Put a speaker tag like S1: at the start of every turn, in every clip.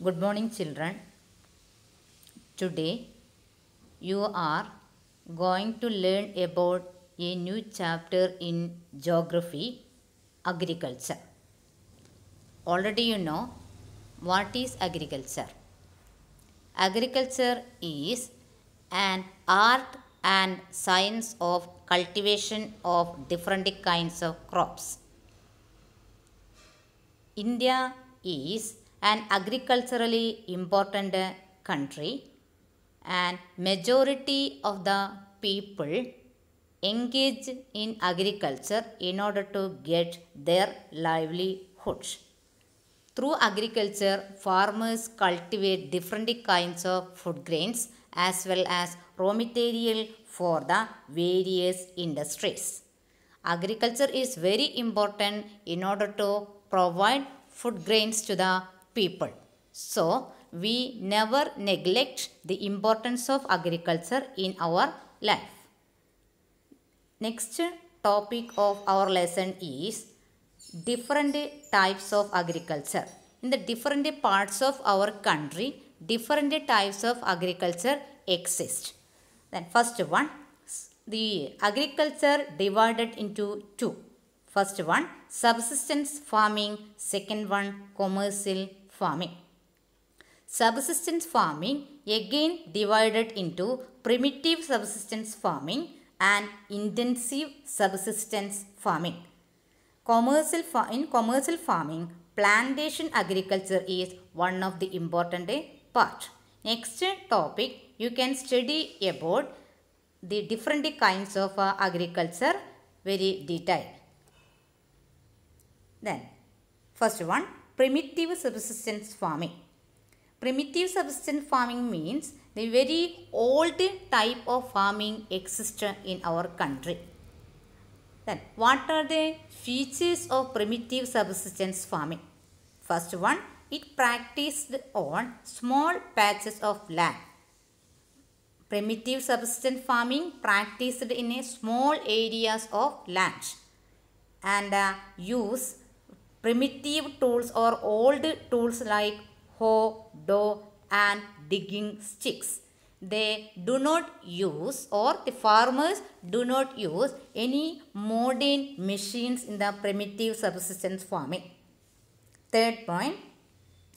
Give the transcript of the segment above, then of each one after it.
S1: Good morning, children. Today you are going to learn about a new chapter in geography, agriculture. Already you know what is agriculture. Agriculture is an art and science of cultivation of different kinds of crops. India is an agriculturally important country, and majority of the people engage in agriculture in order to get their livelihoods. Through agriculture, farmers cultivate different kinds of food grains as well as raw material for the various industries. Agriculture is very important in order to provide food grains to the people. So, we never neglect the importance of agriculture in our life. Next topic of our lesson is different types of agriculture. In the different parts of our country, different types of agriculture exist. Then first one, the agriculture divided into two. First one, subsistence farming. Second one, commercial farming. Subsistence farming again divided into primitive subsistence farming and intensive subsistence farming. In commercial farming, plantation agriculture is one of the important part. Next topic, you can study about the different kinds of agriculture very detailed. Then, first one, primitive subsistence farming. Primitive subsistence farming means the very old type of farming exists in our country. Then, what are the features of primitive subsistence farming? First one, it practiced on small patches of land. Primitive subsistence farming practiced in a small areas of land and use primitive tools or old tools like hoe, hoe and digging sticks. They do not use, or the farmers do not use any modern machines in the primitive subsistence farming. Third point,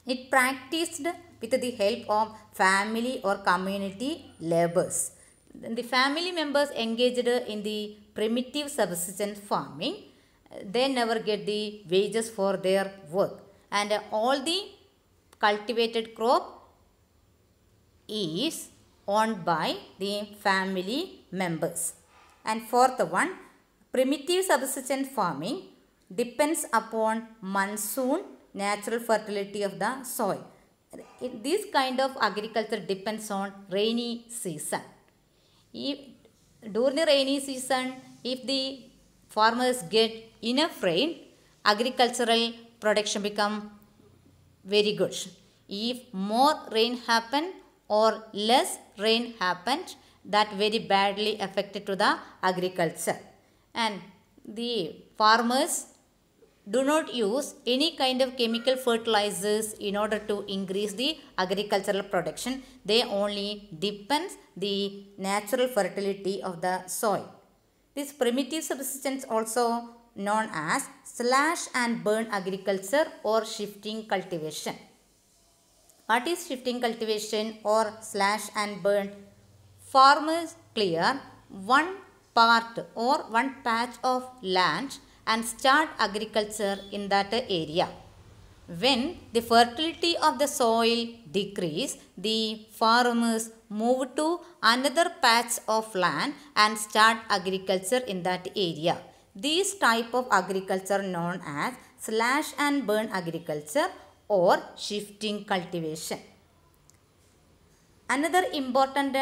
S1: it practiced with the help of family or community laborers. The family members engaged in the primitive subsistence farming, they never get the wages for their work, and all the cultivated crop is owned by the family members. And fourth one, primitive subsistence farming depends upon monsoon, natural fertility of the soil. This kind of agriculture depends on rainy season. During the rainy season, if the farmers get enough rain, agricultural production become very good. If more rain happen or less rain happened, that very badly affected to the agriculture. And the farmers do not use any kind of chemical fertilizers in order to increase the agricultural production. They only depend the natural fertility of the soil. This primitive subsistence also known as slash and burn agriculture or shifting cultivation. What is shifting cultivation or slash and burn? Farmers clear one part or one patch of land and start agriculture in that area. When the fertility of the soil decrease, the farmers move to another patch of land and start agriculture in that area. This type of agriculture known as slash and burn agriculture or shifting cultivation. Another important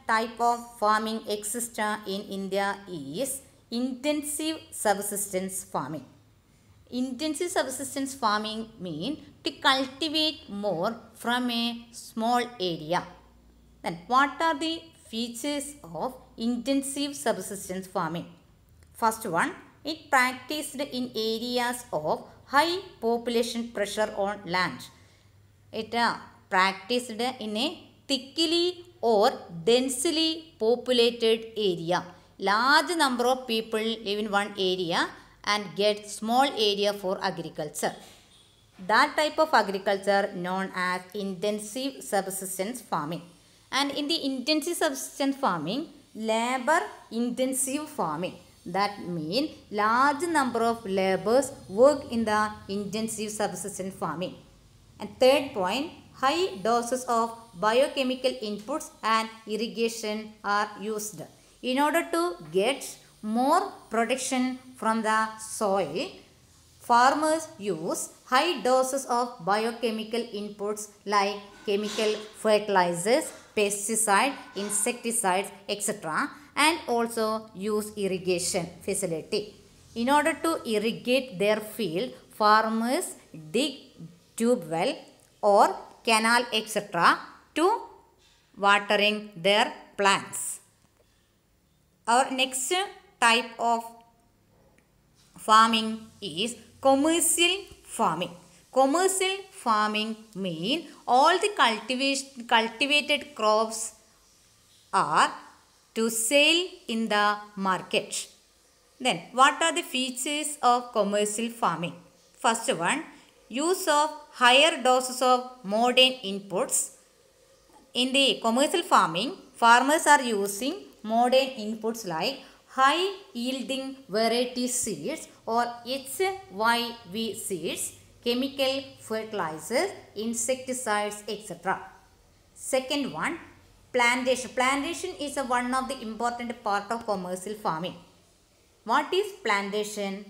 S1: type of farming exists in India is intensive subsistence farming. Intensive subsistence farming means to cultivate more from a small area. Then what are the features of intensive subsistence farming? First one, it practiced in areas of high population pressure on land. It practiced in a thickly or densely populated area. Large number of people live in one area and get small area for agriculture. That type of agriculture known as intensive subsistence farming. And in the intensive subsistence farming, labor intensive farming. That means large number of laborers work in the intensive subsistence farming. And third point, high doses of biochemical inputs and irrigation are used. In order to get more production from the soil, farmers use high doses of biochemical inputs like chemical fertilizers, pesticides, insecticides, etc. and also use irrigation facility. In order to irrigate their field, farmers dig tube well or canal etc. to watering their plants. Our next type of farming is commercial farming. Commercial farming means all the cultivated crops are to sell in the market. Then what are the features of commercial farming? First one, use of higher doses of modern inputs. In the commercial farming, farmers are using modern inputs like high yielding variety seeds or HYV seeds, chemical fertilizers, insecticides, etc. Second one, plantation. Plantation is one of the important part of commercial farming. What is plantation?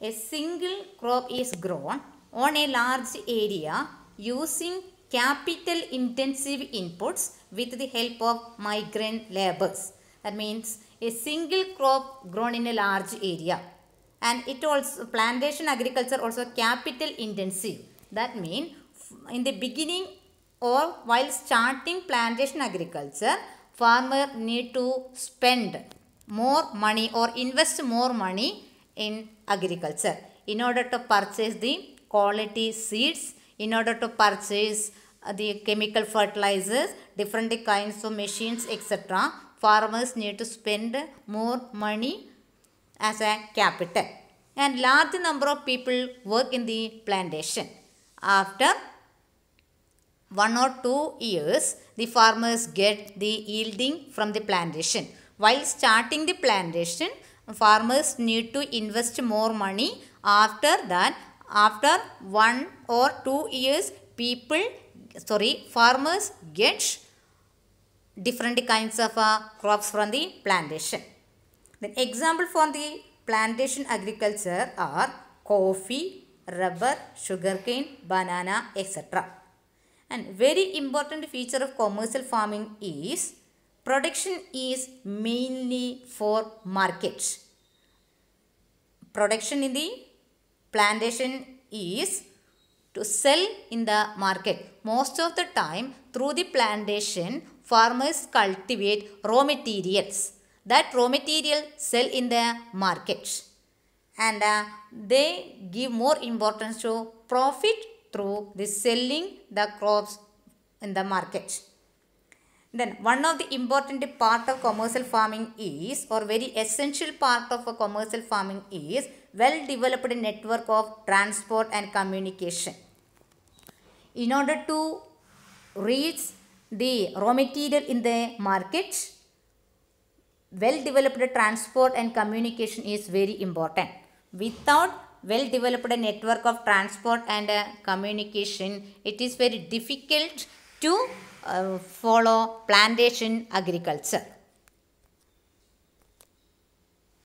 S1: A single crop is grown on a large area using capital intensive inputs with the help of migrant laborers. That means a single crop grown in a large area. And it also, plantation agriculture also capital intensive. That means in the beginning or while starting plantation agriculture, farmer need to spend more money or invest more money in agriculture in order to purchase the quality seeds, in order to purchase the chemical fertilizers, different kinds of machines, etc. Farmers need to spend more money as a capital. And large number of people work in the plantation. After 1 or 2 years, the farmers get the yielding from the plantation. While starting the plantation, farmers need to invest more money. After that, after 1 or 2 years, farmers get different kinds of crops from the plantation. The example for the plantation agriculture are coffee, rubber, sugarcane, banana, etc. And very important feature of commercial farming is production is mainly for market. Production in the plantation is to sell in the market. Most of the time through the plantation, farmers cultivate raw materials. That raw material sell in the market. And they give more importance to profit through the selling the crops in the market. Then one of the important part of commercial farming is, or very essential part of a commercial farming is, well developed network of transport and communication. In order to reach the raw material in the market, well developed transport and communication is very important. Without well developed network of transport and communication, it is very difficult to follow plantation agriculture.